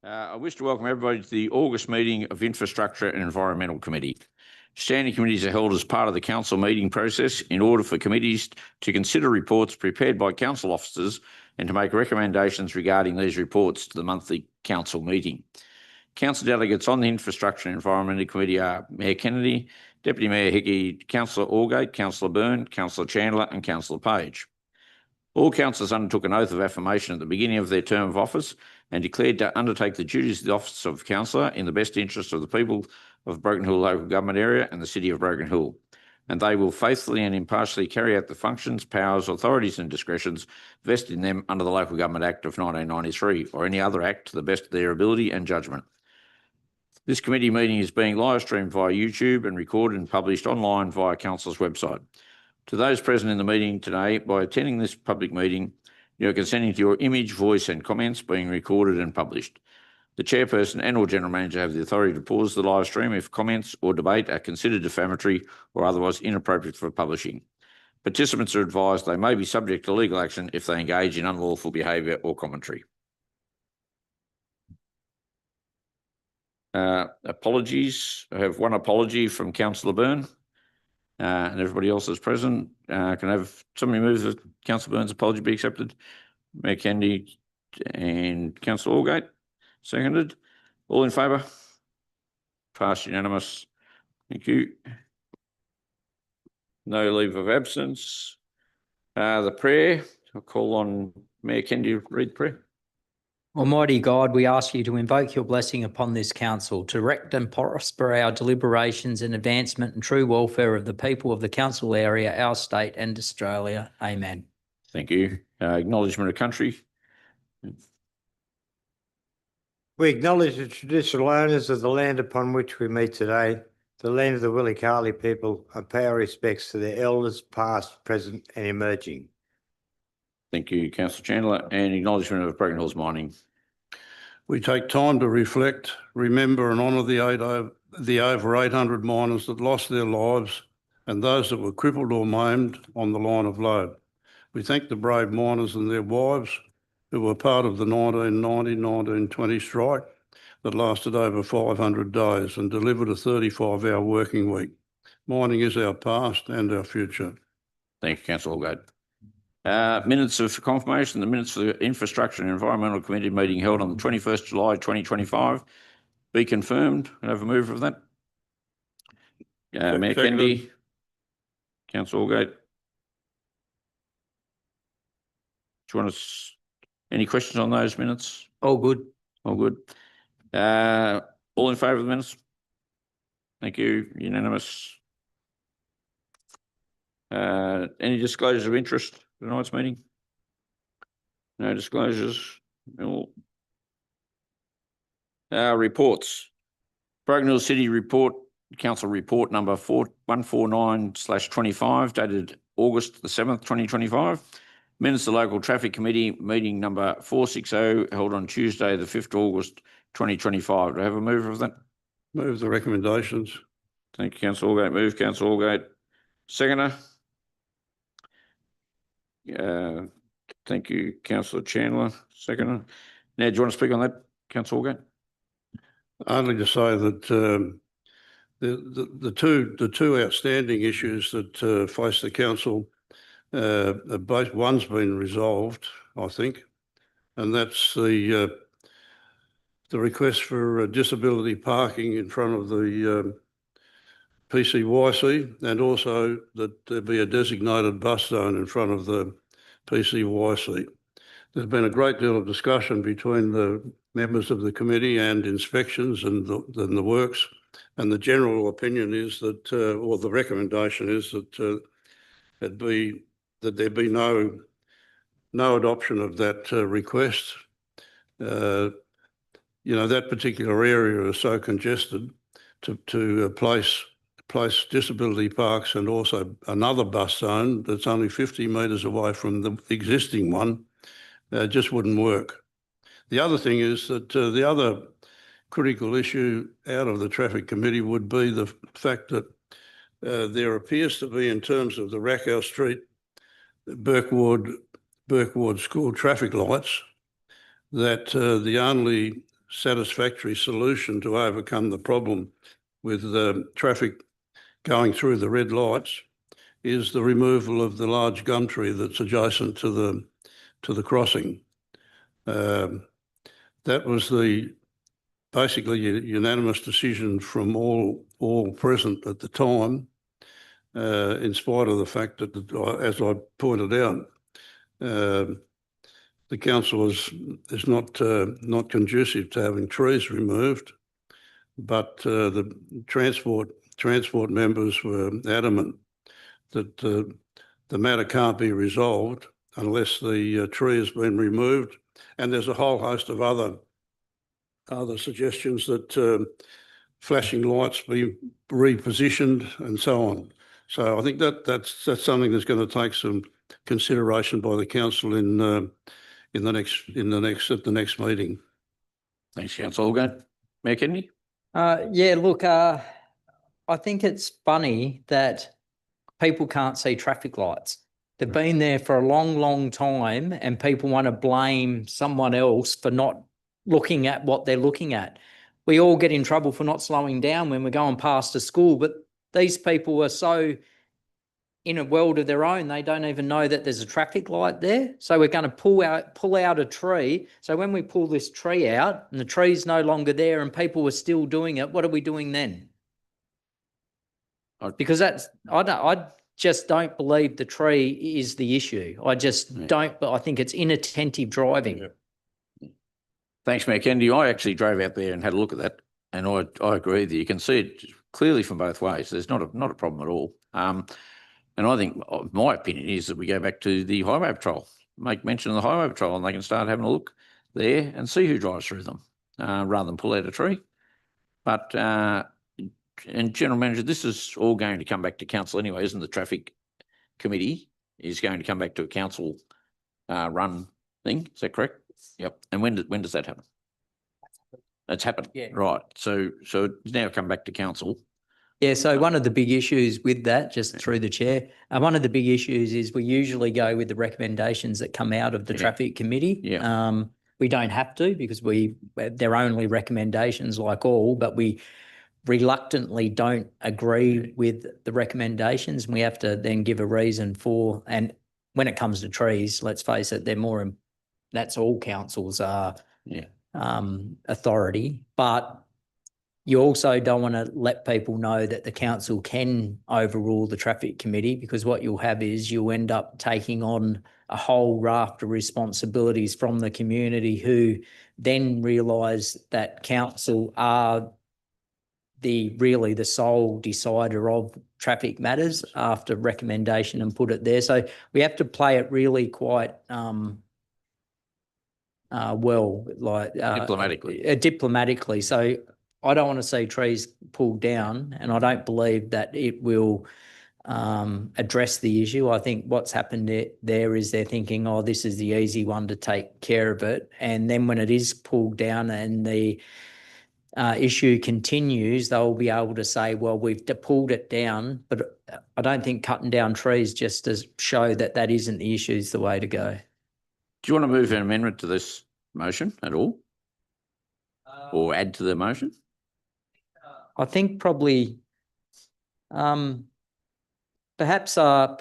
I wish to welcome everybody to the August meeting of Infrastructure and Environmental Committee. Standing committees are held as part of the council meeting process in order for committees to consider reports prepared by council officers and to make recommendations regarding these reports to the monthly council meeting. Council delegates on the Infrastructure and Environmental Committee are Mayor Kennedy, Deputy Mayor Hickey, Councillor Allgate, Councillor Byrne, Councillor Chandler and Councillor Page. All councillors undertook an oath of affirmation at the beginning of their term of office and declared to undertake the duties of the office of councillor in the best interest of the people of Broken Hill local government area and the city of Broken Hill. And they will faithfully and impartially carry out the functions, powers, authorities and discretions vested in them under the Local Government Act of 1993 or any other act to the best of their ability and judgment. This committee meeting is being live streamed via YouTube and recorded and published online via council's website. To those present in the meeting today, by attending this public meeting, you are consenting to your image, voice and comments being recorded and published. The chairperson and or general manager have the authority to pause the live stream if comments or debate are considered defamatory or otherwise inappropriate for publishing. Participants are advised they may be subject to legal action if they engage in unlawful behaviour or commentary. Apologies. I have one apology from Councillor Byrne. And everybody else is present. Can I have somebody move that Councillor Byrne's apology be accepted? Mayor Kennedy and Councillor Allgate, seconded. All in favour? Passed unanimous. Thank you. No leave of absence. The prayer. I'll call on Mayor Kennedy to read the prayer. Almighty God, we ask you to invoke your blessing upon this council, to direct and prosper our deliberations and advancement and true welfare of the people of the council area, our state and Australia. Amen. Thank you. Acknowledgement of country. We acknowledge the traditional owners of the land upon which we meet today, the land of the Willikali people, and pay our respects to their elders past, present and emerging. Thank you, Councillor Chandler. And acknowledgement of Broken Hills Mining. We take time to reflect, remember and honour the over 800 miners that lost their lives and those that were crippled or maimed on the line of load. We thank the brave miners and their wives who were part of the 1990-1920 strike that lasted over 500 days and delivered a 35-hour working week. Mining is our past and our future. Thank you, Councillor Allgate. Minutes of confirmation, the minutes for the Infrastructure and Environmental Committee meeting held on the 21st July 2025 be confirmed. Can I have a move of that? Mayor Kennedy, Councillor Allgate. Do you want us any questions on those minutes? All good. All good. All in favour of the minutes? Thank you. Unanimous. Any disclosures of interest? Tonight's meeting? No disclosures. No. Reports. Broken Hill City Report, Council Report number 149/25 dated August the 7th, 2025. Minutes of the Local Traffic Committee meeting number 460 held on Tuesday the 5th August 2025. Do I have a move of that? Move the recommendations. Thank you, Councillor Allgate. Move, Councillor Allgate. Seconder. Thank you, Councillor Chandler. Seconder. Now, do you want to speak on that, Councillor Allgate? Only to say that the two outstanding issues that face the council, one's been resolved, I think, and that's the request for disability parking in front of the PCYC, and also that there be a designated bus zone in front of the PCYC. There's been a great deal of discussion between the members of the committee and inspections and the works, and the general opinion is that, or the recommendation is that there be no adoption of that request. You know, that particular area is so congested to place disability parks and also another bus zone that's only 50 metres away from the existing one just wouldn't work. The other thing is that the other critical issue out of the Traffic Committee would be the fact that there appears to be, in terms of the Rackhouse Street, Burkward School traffic lights, that the only satisfactory solution to overcome the problem with traffic going through the red lights is the removal of the large gum tree that's adjacent to the crossing. That was basically a unanimous decision from all present at the time, in spite of the fact that, as I pointed out, the council is not conducive to having trees removed, but the transport members were adamant that the matter can't be resolved unless the tree has been removed, and there's a whole host of other suggestions that flashing lights be repositioned and so on. So I think that's something that's going to take some consideration by the council at the next meeting. Thanks, Councillor Holgate. Mayor Kennedy? Yeah, look, I think it's funny that people can't see traffic lights. They've been there for a long, long time, and people want to blame someone else for not looking at what they're looking at. We all get in trouble for not slowing down when we're going past a school, but these people are so in a world of their own, they don't even know that there's a traffic light there. So we're going to pull out a tree. So when we pull this tree out and the tree's no longer there and people are still doing it, what are we doing then? Because I just don't believe the tree is the issue. I just don't, but I think it's inattentive driving. Yeah. Thanks, Mayor Kennedy. I actually drove out there and had a look at that, and I agree with you. You can see it clearly from both ways. There's not a problem at all. And I think my opinion is that we go back to the highway patrol, make mention of the highway patrol, and they can start having a look there and see who drives through them, rather than pull out a tree. But and General Manager, this is all going to come back to council anyway, isn't the traffic committee is going to come back to a council run thing? Is that correct? Yep. And when does that happen? That's happened. Yeah. Right. So it's now come back to council. Yeah, so one of the big issues with that, just through the chair, one of the big issues is we usually go with the recommendations that come out of the traffic committee. Yeah. We don't have to because they're only recommendations like all, but we reluctantly don't agree with the recommendations. We have to then give a reason for, and when it comes to trees, let's face it, that's all councils are authority, but you also don't want to let people know that the council can overrule the traffic committee, because what you'll have is you'll end up taking on a whole raft of responsibilities from the community, who then realise that council are really the sole decider of traffic matters after recommendation and put it there. So we have to play it really quite well, like diplomatically. So I don't want to see trees pulled down, and I don't believe that it will address the issue. I think what's happened there is they're thinking, oh, this is the easy one to take care of it. And then when it is pulled down and the issue continues, they'll be able to say, well, we've pulled it down. But I don't think cutting down trees just to show that isn't the issue is the way to go. Do you want to move an amendment to this motion at all, or add to the motion? I think probably, perhaps that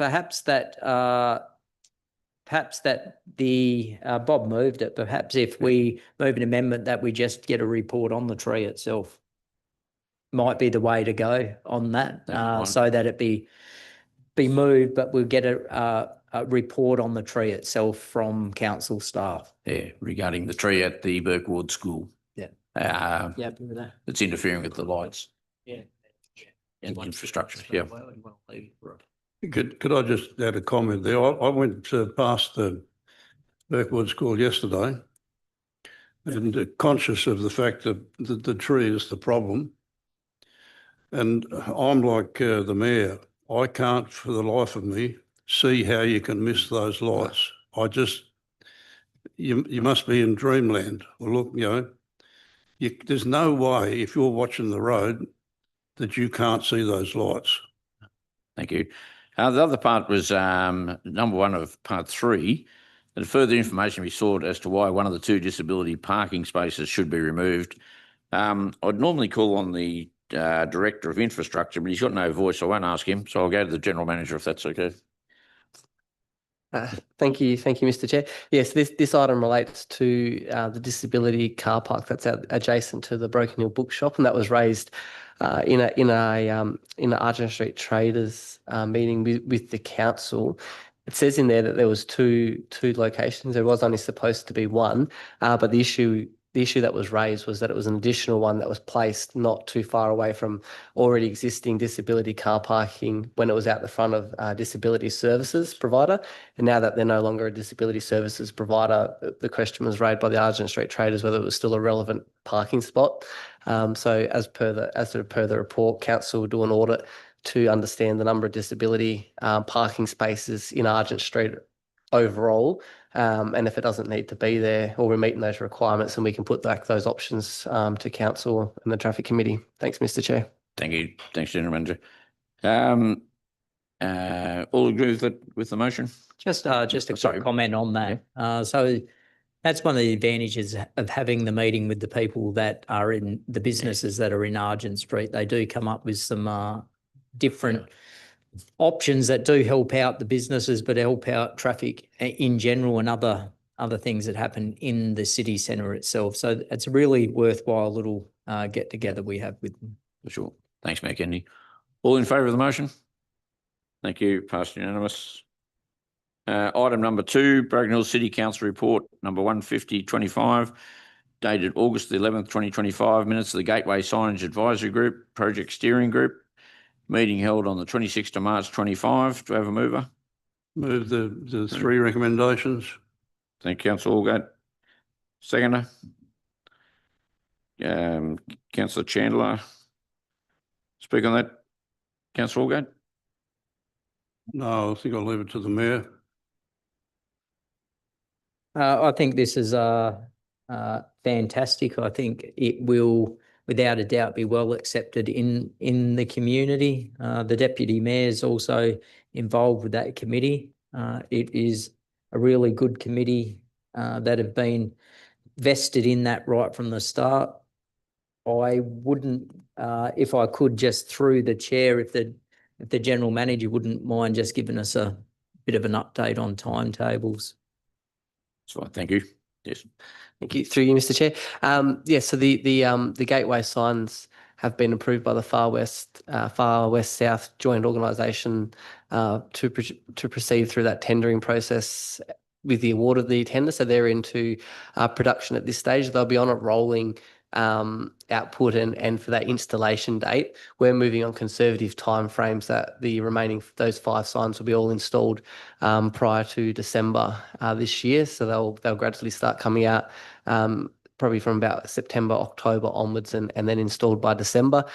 the Bob moved it. Perhaps if we move an amendment that we just get a report on the tree itself, might be the way to go on that, so that it be moved, but we'll get a report on the tree itself from council staff. Yeah, regarding the tree at the Birkwood School. It's interfering with the lights. And infrastructure. Yeah. Could I just add a comment there? I went past the Birkwood School yesterday, and conscious of the fact that the tree is the problem. And I'm like the mayor. I can't for the life of me see how you can miss those lights. You must be in dreamland. Well, look, there's no way, if you're watching the road, that you can't see those lights. Thank you. The other part was number one of part 3, that further information be sought as to why one of the 2 disability parking spaces should be removed. I'd normally call on the Director of Infrastructure, but he's got no voice, so I won't ask him. So I'll go to the General Manager if that's okay. Thank you, Mr. Chair. Yes, this item relates to the disability car park that's adjacent to the Broken Hill Bookshop, and that was raised in a Argent Street Traders meeting with the council. It says in there that there was two locations. There was only supposed to be one, but the issue that was raised was that it was an additional one that was placed not too far away from already existing disability car parking when it was out the front of disability services provider. And now that they're no longer a disability services provider, the question was raised by the Argent Street Traders whether it was still a relevant parking spot. So as per the report, council will do an audit to understand the number of disability parking spaces in Argent Street overall. And if it doesn't need to be there or we're meeting those requirements, then we can put back those options to council and the traffic committee. Thanks, Mr. Chair. Thank you. Thanks, General Manager. All agree with the motion? Just a quick comment on that. So that's one of the advantages of having the meeting with the people that are in the businesses that are in Argent Street. They do come up with some different options that do help out the businesses, but help out traffic in general and other things that happen in the city centre itself. So it's a really worthwhile little get together we have with them. For sure. Thanks, Matt Kennedy. All in favour of the motion? Thank you. Passed unanimous. Item number 2, Broken Hill City Council Report number 150/25, dated August the 11th, 2025. Minutes of the Gateway Signage Advisory Group, Project Steering Group. Meeting held on the 26th of March 25. Do I have a mover? Move the 3 recommendations. Thank you, Councillor Allgate. Seconder. Councillor Chandler. Speak on that, Councillor Allgate. No, I think I'll leave it to the Mayor. I think this is fantastic. I think it will, without a doubt, be well accepted in the community. The Deputy Mayor is also involved with that committee. It is a really good committee that have been vested in that right from the start. I wouldn't, if I could, just through the chair, if the General Manager wouldn't mind just giving us a bit of an update on timetables. That's fine. Thank you. Yes. Thank you. Through you, Mr. Chair. So the gateway signs have been approved by the Far West South Joint Organisation to proceed through that tendering process with the award of the tender. So they're into production at this stage. They'll be on a rolling output and for that installation date, we're moving on conservative timeframes that the remaining those 5 signs will be all installed prior to December this year. So they'll gradually start coming out probably from about September, October onwards, and then installed by December.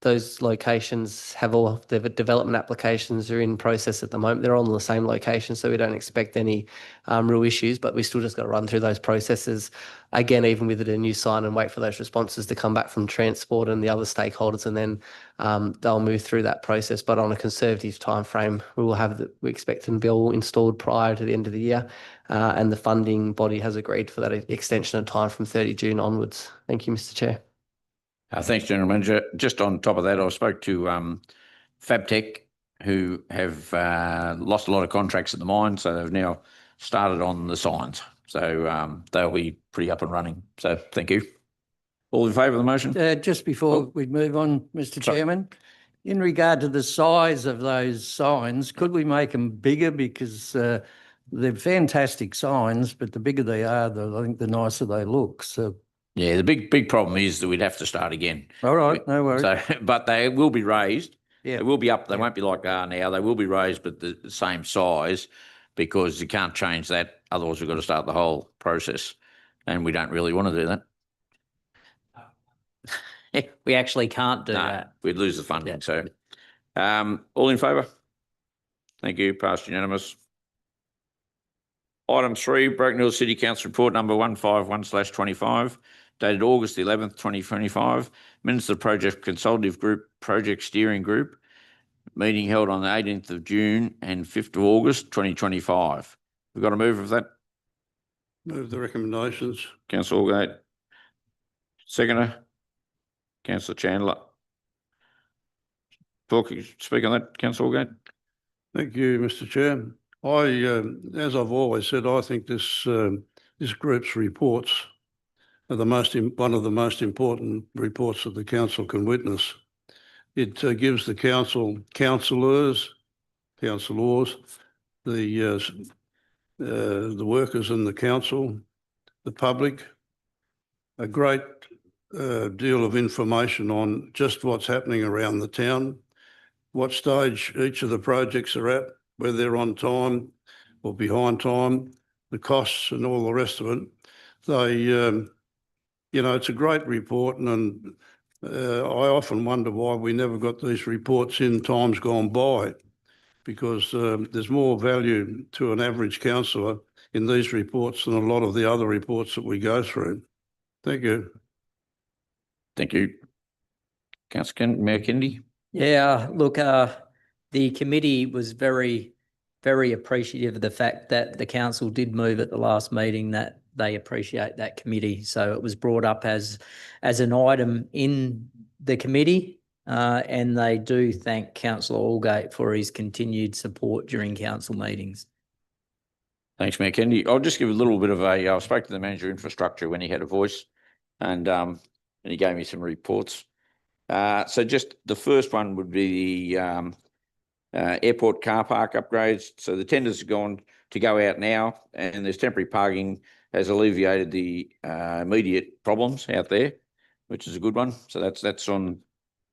Those locations have all the development applications are in process at the moment. They're all on the same location, so we don't expect any real issues, but we still just got to run through those processes again, even with a new sign, and wait for those responses to come back from transport and the other stakeholders, and then they'll move through that process. But on a conservative time frame, we expect them to be all installed prior to the end of the year, and the funding body has agreed for that extension of time from 30 June onwards. Thank you, Mr. Chair. Thanks, General Manager. Just on top of that, I spoke to Fabtech, who have lost a lot of contracts at the mine, so they've now started on the signs. So they'll be pretty up and running. So thank you. All in favour of the motion? Just before we move on, Mr. Chairman, in regard to the size of those signs, could we make them bigger? Because they're fantastic signs, but the bigger they are, I think the nicer they look. So. Yeah, the big problem is that we'd have to start again. All right, no worries. So, but they will be raised. Yeah. They will be up. They won't be like they are now. They will be raised, but the same size, because you can't change that. Otherwise, we've got to start the whole process, and we don't really want to do that. We actually can't do that. We'd lose the funding. So, all in favour? Thank you. Passed unanimous. Item 3, Broken Hill City Council Report number 151/25, dated August the 11th, 2025. Minutes of the Project Consultative Group, Project Steering Group. meeting held on the 18th of June and 5th of August 2025. We've got a move of that. Move the recommendations. Councillor Allgate. Seconder. Councillor Chandler. Speak on that, Councillor Allgate. Thank you, Mr. Chair. As I've always said, I think this group's reports are one of the most important reports that the council can witness. It gives the councillors, the workers in the council, the public, a great deal of information on just what's happening around the town, what stage each of the projects are at, whether they're on time or behind time, the costs and all the rest of it. It's a great report, and I often wonder why we never got these reports in times gone by, because there's more value to an average councillor in these reports than a lot of the other reports that we go through. Thank you. Thank you. Councillor Mayor Kennedy. Yeah, look, the committee was very, very appreciative of the fact that the council did move at the last meeting that they appreciate that committee. So it was brought up as an item in the committee, and they do thank Councillor Allgate for his continued support during council meetings. Thanks, Mayor Kennedy. I'll just give a little bit of I spoke to the manager of infrastructure when he had a voice, and he gave me some reports. So just the first one would be the airport car park upgrades. So the tenders are going to go out now, and there's temporary parking has alleviated the immediate problems out there, which is a good one. So that's on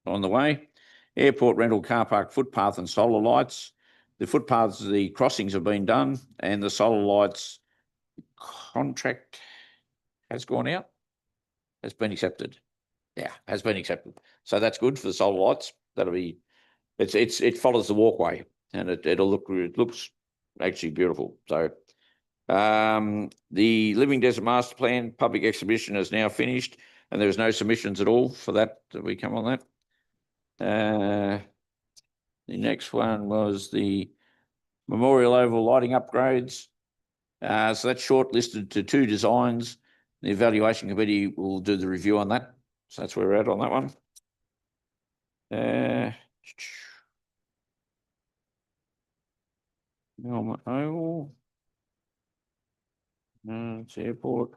the way. Airport rental car park footpath and solar lights. The footpaths, the crossings have been done, and the solar lights contract has gone out. Has been accepted. Yeah, has been accepted. So that's good for the solar lights. That'll be, it follows the walkway, and it looks actually beautiful. So the Living Desert Master Plan public exhibition is now finished, and there's no submissions at all for that. Did we come on that? The next one was the Memorial Oval lighting upgrades. So that's shortlisted to 2 designs. The evaluation committee will do the review on that. So that's where we're at on that one. Melbourne Oval. It's airport.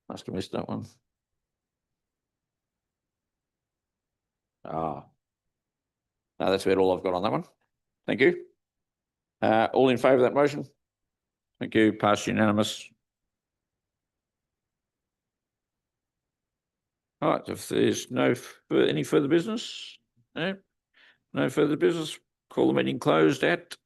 Must have missed that one. No, that's about all I've got on that one. Thank you. All in favour of that motion? Thank you. Passed unanimous. All right, if there's any further business, no further business, call the meeting closed at